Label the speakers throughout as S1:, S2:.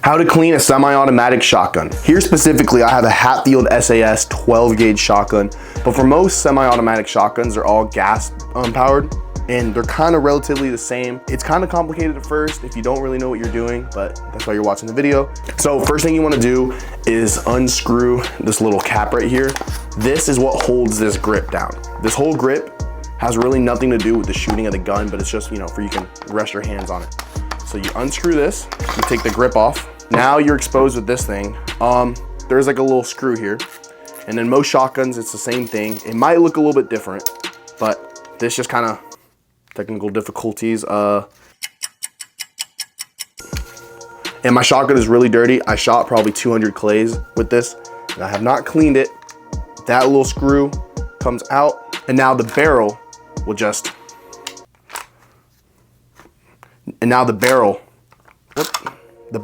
S1: How to clean a semi-automatic shotgun. Here specifically, I have a Hatfield SAS 12 gauge shotgun, but for most semi-automatic shotguns, they're all gas powered, and they're kind of relatively the same. It's kind of complicated at first if you don't really know what you're doing, but that's why you're watching the video. So first thing you want to do is unscrew this little cap right here. This is what holds this grip down. This whole grip has really nothing to do with the shooting of the gun, but it's just, you know, for you can rest your hands on it. So you unscrew this, you take the grip off. Now you're exposed with this thing. There's like a little screw here. And in most shotguns, it's the same thing. It might look a little bit different, but this just kind of technical difficulties. And my shotgun is really dirty. I shot probably 200 clays with this, and I have not cleaned it. That little screw comes out, and now the barrel will just, and now the barrel, the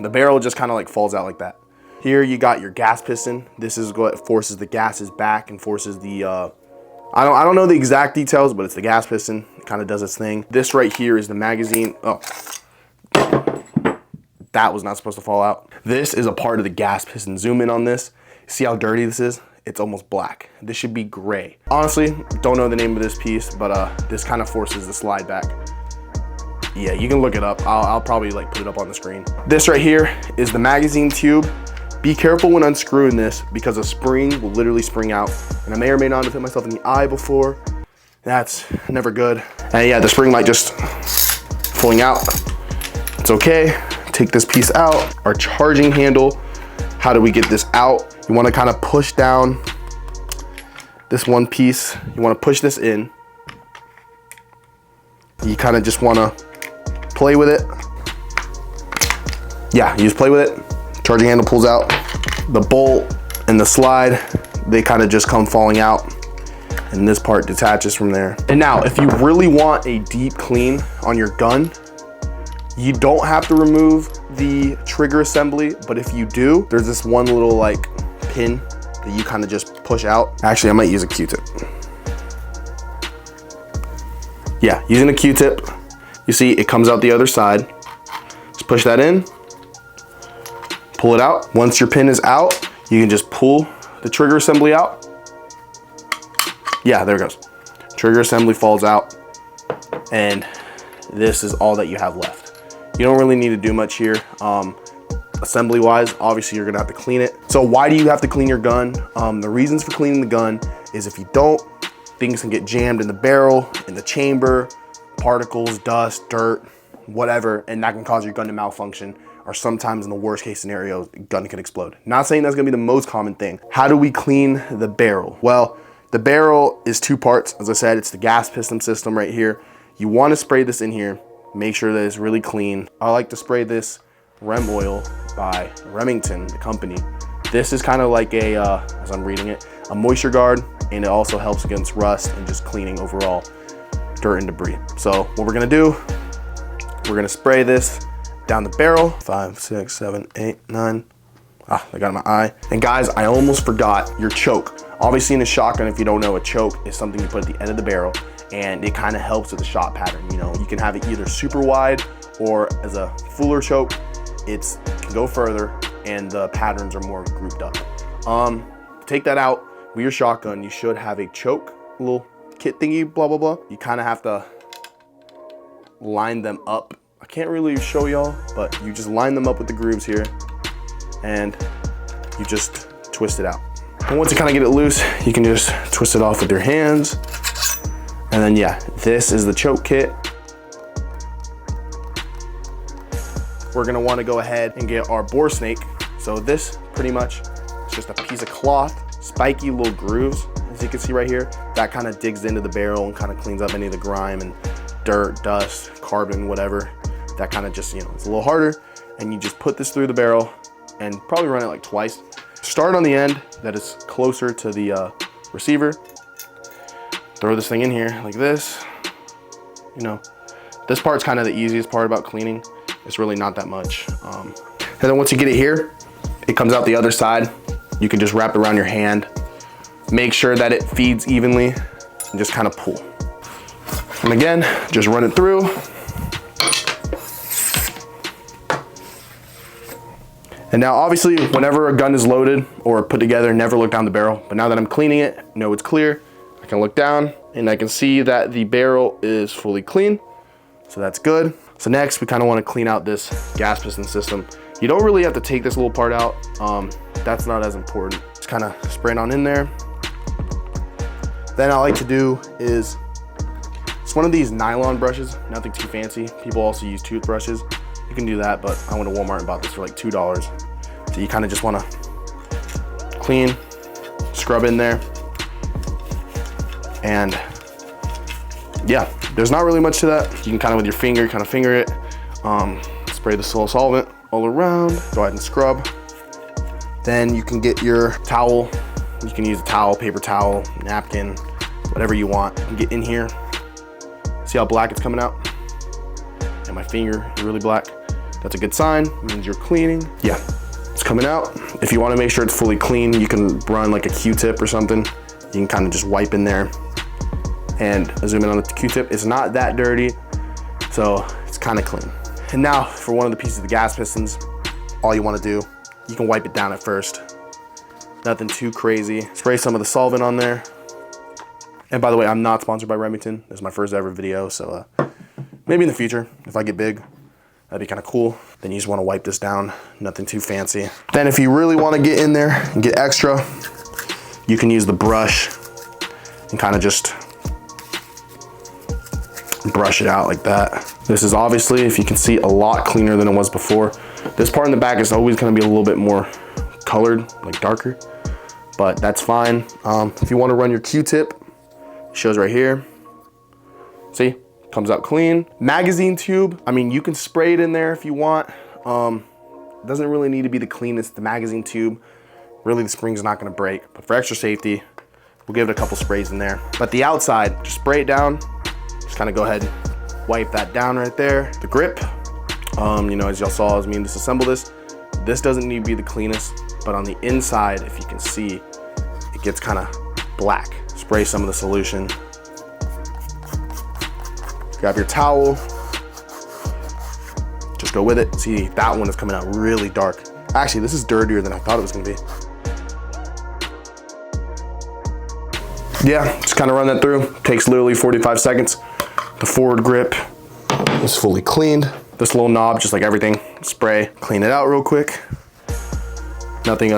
S1: barrel just kind of like falls out like that. Here you got your gas piston. This is what forces the gases back and forces the, I don't know the exact details, but it's the gas piston. It kind of does its thing. This right here is the magazine. Oh, that was not supposed to fall out. This is a part of the gas piston. Zoom in on this. See how dirty this is? It's almost black. This should be gray. Honestly, don't know the name of this piece, but this kind of forces the slide back. Yeah, you can look it up. I'll probably like put it up on the screen. This right here is the magazine tube. Be careful when unscrewing this because a spring will literally spring out. And I may or may not have hit myself in the eye before. That's never good. And yeah, the spring might just falling out. It's okay. Take this piece out. Our charging handle. How do we get this out? You want to kind of push down this one piece. You want to push this in. You kind of just want to play with it. Yeah, you just play with it. Charging handle pulls out. The bolt and the slide, they kind of just come falling out, and this part detaches from there. And now, if you really want a deep clean on your gun, you don't have to remove the trigger assembly, but if you do, there's this one little like pin that you kind of just push out. Actually, I might use a Q-tip. Yeah, using a Q-tip, you see it comes out the other side. Just push that in, pull it out. Once your pin is out, you can just pull the trigger assembly out. Yeah, there it goes. Trigger assembly falls out, and this is all that you have left. You don't really need to do much here. Assembly wise, obviously you're gonna have to clean it. So why do you have to clean your gun? The reasons for cleaning the gun is if you don't, things can get jammed in the barrel, in the chamber, particles, dust, dirt, whatever, and that can cause your gun to malfunction, or sometimes in the worst case scenario, the gun can explode. Not saying that's gonna be the most common thing. How do we clean the barrel? Well, the barrel is two parts. As I said, it's the gas piston system right here. You wanna spray this in here. Make sure that it's really clean. I like to spray this Rem oil by Remington, the company. This is kind of like a, as I'm reading it, a moisture guard, and it also helps against rust and just cleaning overall dirt and debris. So what we're gonna do, we're gonna spray this down the barrel. 5, 6, 7, 8, 9. Ah, I got it in my eye. And guys, I almost forgot your choke. Obviously in a shotgun, if you don't know, a choke is something you put at the end of the barrel, and it kind of helps with the shot pattern. You know, you can have it either super wide or as a fuller choke. It can go further and the patterns are more grouped up. Take that out with your shotgun. You should have a choke, little kit thingy, blah, blah, blah. You kind of have to line them up. I can't really show y'all, but you just line them up with the grooves here and you just twist it out. And once you kind of get it loose, you can just twist it off with your hands. And then yeah, this is the choke kit. We're gonna wanna go ahead and get our bore snake. So this pretty much is just a piece of cloth, spiky little grooves, as you can see right here. That kind of digs into the barrel and kind of cleans up any of the grime and dirt, dust, carbon, whatever. That kind of just, you know, it's a little harder. And you just put this through the barrel and probably run it like twice. Start on the end that is closer to the receiver. Throw this thing in here like this. You know, this part's kind of the easiest part about cleaning. It's really not that much. And then once you get it here, it comes out the other side. You can just wrap it around your hand. Make sure that it feeds evenly and just kind of pull. And again, just run it through. And now obviously whenever a gun is loaded or put together, never look down the barrel. But now that I'm cleaning it, know it's clear, I can look down and I can see that the barrel is fully clean. So that's good. So next we kind of want to clean out this gas piston system. You don't really have to take this little part out. That's not as important. Just kind of spray it on in there. Then I like to do is, it's one of these nylon brushes, nothing too fancy. People also use toothbrushes. You can do that, but I went to Walmart and bought this for like $2. So you kind of just want to clean, scrub in there. And yeah, there's not really much to that. You can kind of with your finger, kind of finger it, spray the solvent all around, go ahead and scrub. Then you can get your towel. You can use a towel, paper towel, napkin, whatever you want. You can get in here. See how black it's coming out? And my finger is really black. That's a good sign. It means you're cleaning. Yeah, it's coming out. If you want to make sure it's fully clean, you can run like a Q-tip or something. You can kind of just wipe in there and zoom in on the Q-tip. It's not that dirty, so it's kind of clean. And now for one of the pieces of the gas pistons, all you want to do, you can wipe it down at first. Nothing too crazy. Spray some of the solvent on there. And by the way, I'm not sponsored by Remington. This is my first ever video, so maybe in the future, if I get big, that'd be kind of cool. Then you just want to wipe this down. Nothing too fancy. Then if you really want to get in there and get extra, you can use the brush and kind of just brush it out like that. This is obviously, if you can see, a lot cleaner than it was before. This part in the back is always going to be a little bit more colored, like darker, but that's fine. If you want to run your Q-tip, it shows right here. See, comes out clean. Magazine tube, I mean, you can spray it in there if you want. It doesn't really need to be the cleanest. The magazine tube, really the spring's not going to break, but for extra safety, we'll give it a couple sprays in there. But the outside, just spray it down. Just kind of go ahead and wipe that down right there. The grip, you know, as y'all saw as me disassemble this doesn't need to be the cleanest, but on the inside, if you can see, it gets kind of black. Spray some of the solution. Grab your towel, just go with it. See, that one is coming out really dark. Actually, this is dirtier than I thought it was gonna be. Yeah, just kind of run that through. Takes literally 45 seconds. The forward grip is fully cleaned. This little knob, just like everything, spray, clean it out real quick. Nothing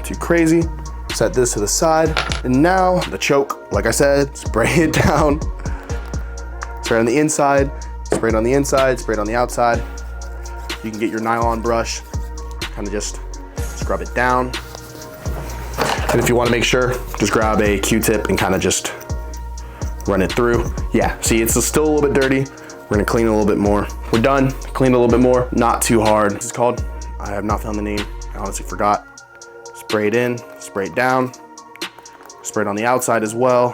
S1: too crazy. Set this to the side. And now the choke, like I said, spray it down. Spray on the inside, spray it on the inside, spray it on the outside. You can get your nylon brush, kind of just scrub it down. And if you want to make sure, just grab a Q-tip and kind of just run it through. Yeah, see, it's still a little bit dirty. We're gonna clean it a little bit more. We're done, clean it a little bit more, not too hard. This is called, I have not found the name, I honestly forgot. Spray it in, spray it down, spray it on the outside as well.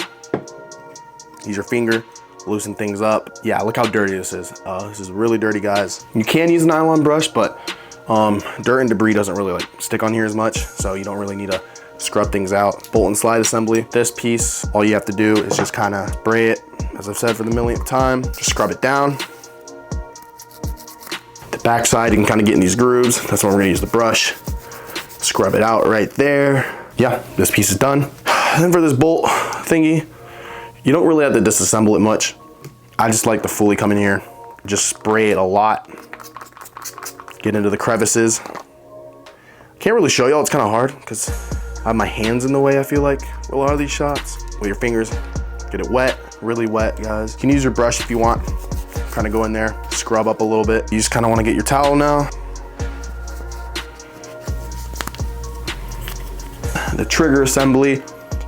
S1: Use your finger, loosen things up. Yeah, look how dirty this is. This is really dirty, guys. You can use a nylon brush, but dirt and debris doesn't really like stick on here as much, so you don't really need to scrub things out. Bolt and slide assembly. This piece, all you have to do is just kind of spray it, as I've said for the millionth time. Just scrub it down. The back side, you can kind of get in these grooves. That's when we're gonna use the brush. Scrub it out right there. Yeah, this piece is done. And then for this bolt thingy, you don't really have to disassemble it much. I just like to fully come in here, just spray it a lot. Get into the crevices. Can't really show y'all, it's kind of hard because I have my hands in the way, I feel like, for a lot of these shots. With your fingers, get it wet, really wet, guys. You can use your brush if you want. Kind of go in there, scrub up a little bit. You just kind of want to get your towel now. The trigger assembly,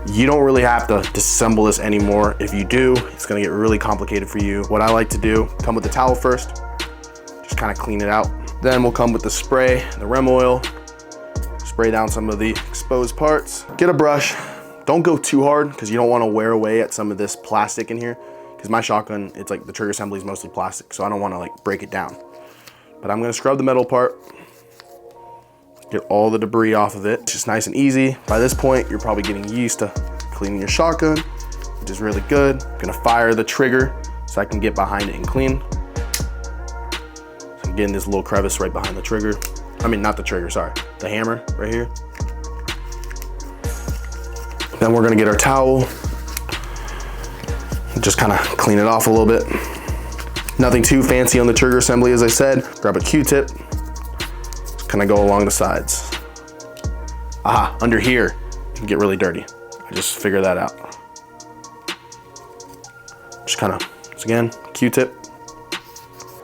S1: you don't really have to disassemble this anymore. If you do, it's gonna get really complicated for you. What I like to do, come with the towel first, just kind of clean it out. Then we'll come with the spray, the rem oil, spray down some of the exposed parts. Get a brush, don't go too hard because you don't want to wear away at some of this plastic in here. Because my shotgun, it's like the trigger assembly is mostly plastic, so I don't want to like break it down. But I'm gonna scrub the metal part, get all the debris off of it. It's just nice and easy. By this point, you're probably getting used to cleaning your shotgun, which is really good. I'm gonna fire the trigger so I can get behind it and clean. So I'm getting this little crevice right behind the trigger. I mean, not the trigger, sorry. The hammer right here. Then we're gonna get our towel. Just kind of clean it off a little bit. Nothing too fancy on the trigger assembly, as I said. Grab a Q-tip. Just kind of go along the sides. Aha, under here, it can get really dirty. I just figured that out. Just kind of, once again, Q-tip.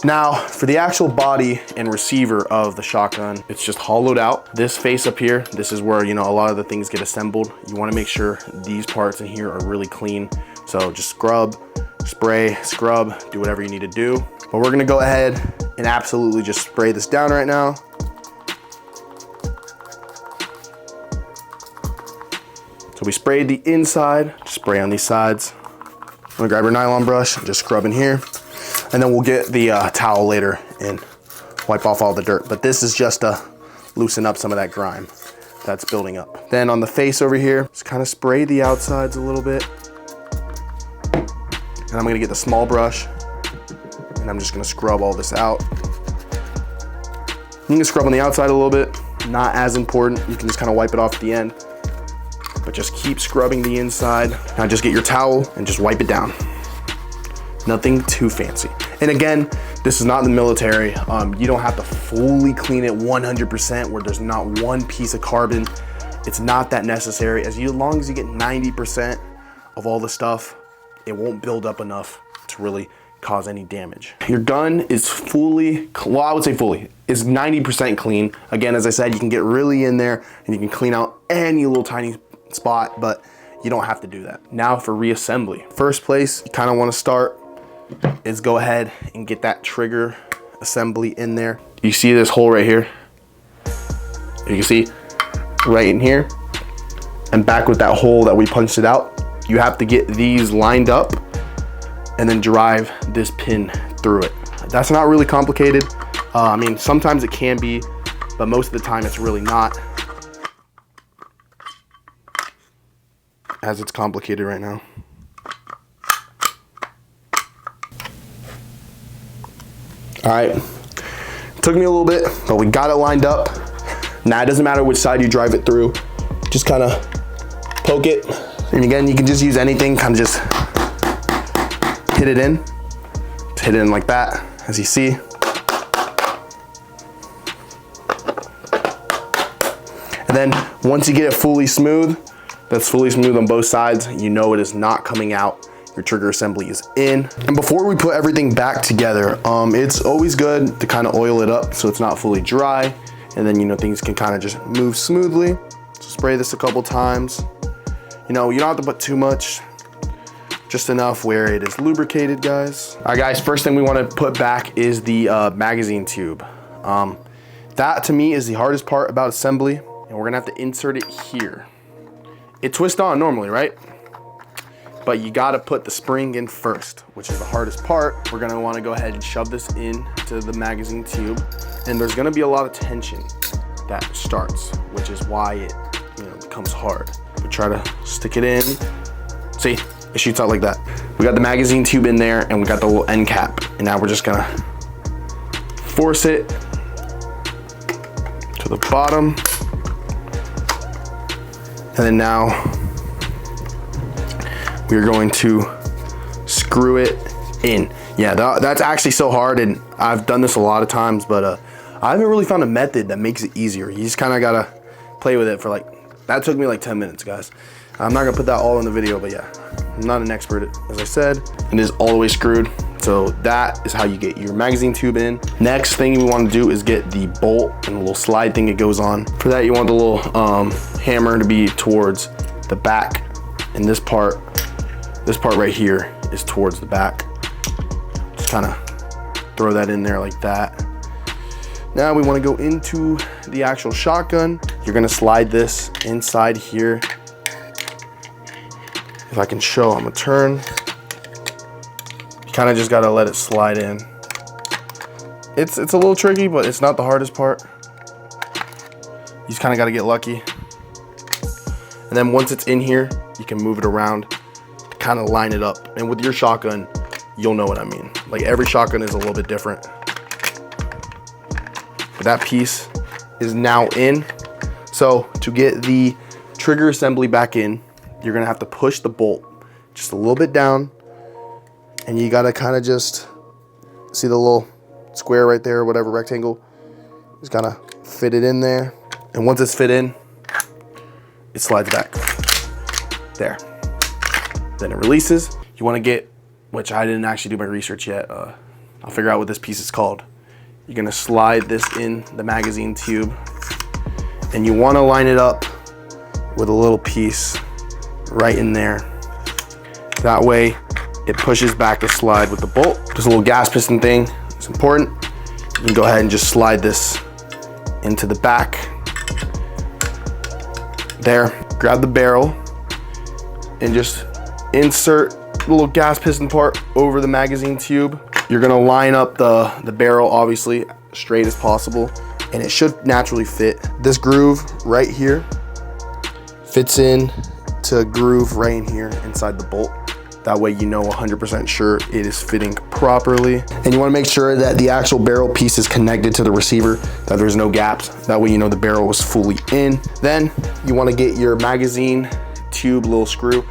S1: Now, for the actual body and receiver of the shotgun, it's just hollowed out. This face up here, this is where, you know, a lot of the things get assembled. You wanna make sure these parts in here are really clean. So just scrub, spray, scrub, do whatever you need to do. But we're gonna go ahead and absolutely just spray this down right now. So we sprayed the inside, just spray on these sides. I'm gonna grab your nylon brush and just scrub in here. And then we'll get the towel later and wipe off all the dirt. But this is just to loosen up some of that grime that's building up. Then on the face over here, just kind of spray the outsides a little bit. And I'm gonna get the small brush and I'm just gonna scrub all this out. You can scrub on the outside a little bit, not as important. You can just kind of wipe it off at the end, but just keep scrubbing the inside. Now just get your towel and just wipe it down. Nothing too fancy. And again, this is not the military. You don't have to fully clean it 100% where there's not one piece of carbon. It's not that necessary. As long as you get 90% of all the stuff, it won't build up enough to really cause any damage. Your gun is fully, well, I would say fully, is 90% clean. Again, as I said, you can get really in there and you can clean out any little tiny spot, but you don't have to do that. Now for reassembly. First place you kind of want to start is go ahead and get that trigger assembly in there. You see this hole right here? You can see right in here and back with that hole that we punched it out. You have to get these lined up and then drive this pin through it. That's not really complicated. I mean, sometimes it can be, but most of the time it's really not, as it's complicated right now. All right, it took me a little bit, but we got it lined up. Now it doesn't matter which side you drive it through. Just kind of poke it. And again, you can just use anything, kind of just hit it in. Just hit it in like that, as you see. And then once you get it fully smooth, that's fully smooth on both sides, you know it is not coming out. Your trigger assembly is in. And before we put everything back together, it's always good to kind of oil it up so it's not fully dry. And then, you know, things can kind of just move smoothly. So spray this a couple times. You know, you don't have to put too much, just enough where it is lubricated, guys. All right, guys, first thing we want to put back is the magazine tube. That to me is the hardest part about assembly, and we're gonna have to insert it here. It twists on normally, right? But you gotta put the spring in first, which is the hardest part. We're gonna wanna go ahead and shove this into the magazine tube, and there's gonna be a lot of tension that starts, which is why it, you know, becomes hard. We try to stick it in. See, it shoots out like that. We got the magazine tube in there and we got the little end cap. And now we're just gonna force it to the bottom. And then now we're going to screw it in. Yeah, that's actually so hard, and I've done this a lot of times, but I haven't really found a method that makes it easier. You just kind of gotta play with it for that took me like 10 minutes, guys. I'm not gonna put that all in the video, but yeah, I'm not an expert, as I said. It is all the way screwed. So that is how you get your magazine tube in. Next thing we want to do is get the bolt and the little slide thing it goes on. For that, you want the little hammer to be towards the back, and this part right here is towards the back. Just kind of throw that in there like that. Now we want to go into the actual shotgun. You're going to slide this inside here. If I can show, I'm going to turn. You kind of just got to let it slide in. It's a little tricky, but it's not the hardest part. You just kind of got to get lucky. And then once it's in here, you can move it around to kind of line it up. And with your shotgun, you'll know what I mean. Like every shotgun is a little bit different. But that piece is now in. So to get the trigger assembly back in, you're gonna have to push the bolt just a little bit down, and you gotta kind of just see the little square right there, or whatever, rectangle. Just gotta fit it in there. And once it's fit in, it slides back. There. Then it releases. You wanna get, which I didn't actually do my research yet. I'll figure out what this piece is called. You're gonna slide this in the magazine tube, and you wanna line it up with a little piece right in there. That way it pushes back the slide with the bolt. This little gas piston thing is important. You can go ahead and just slide this into the back. There, grab the barrel and just insert the little gas piston part over the magazine tube. You're gonna line up the barrel, obviously, straight as possible, and it should naturally fit. This groove right here fits in to a groove right in here inside the bolt. That way you know 100% sure it is fitting properly. And you wanna make sure that the actual barrel piece is connected to the receiver, that there's no gaps. That way you know the barrel was fully in. Then you wanna get your magazine tube little screw.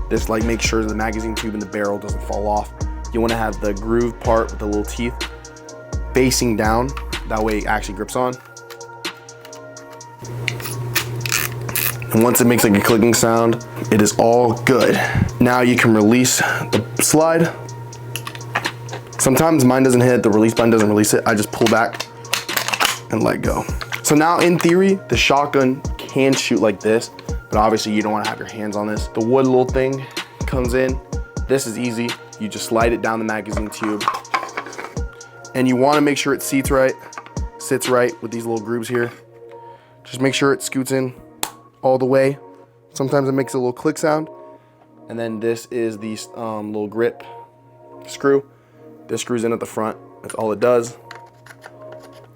S1: This like make sure the magazine tube and the barrel doesn't fall off. You wanna have the groove part with the little teeth facing down. That way it actually grips on. And once it makes like a clicking sound, it is all good. Now you can release the slide. Sometimes mine doesn't hit, the release button doesn't release it. I just pull back and let go. So now in theory, the shotgun can shoot like this, but obviously you don't wanna have your hands on this. The wood little thing comes in. This is easy. You just slide it down the magazine tube, and you wanna make sure it sits right with these little grooves here. Just make sure it scoots in all the way. Sometimes it makes a little click sound. And then this is the little grip screw. This screws in at the front. That's all it does.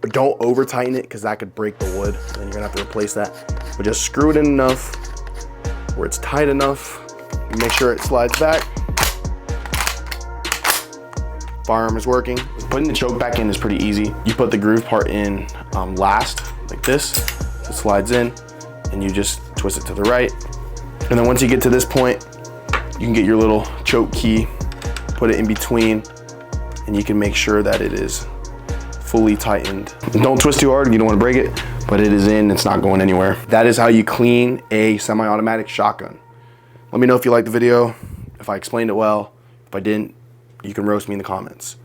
S1: But don't over tighten it, because that could break the wood. Then you're gonna have to replace that. But just screw it in enough where it's tight enough. You make sure it slides back. Firearm is working. Putting the choke back in is pretty easy. You put the groove part in last, like this. It slides in, and you just twist it to the right. And then once you get to this point, you can get your little choke key, put it in between, and you can make sure that it is fully tightened. And don't twist too hard, you don't want to break it, but it is in, it's not going anywhere. That is how you clean a semi-automatic shotgun. Let me know if you liked the video, if I explained it well. If I didn't, you can roast me in the comments.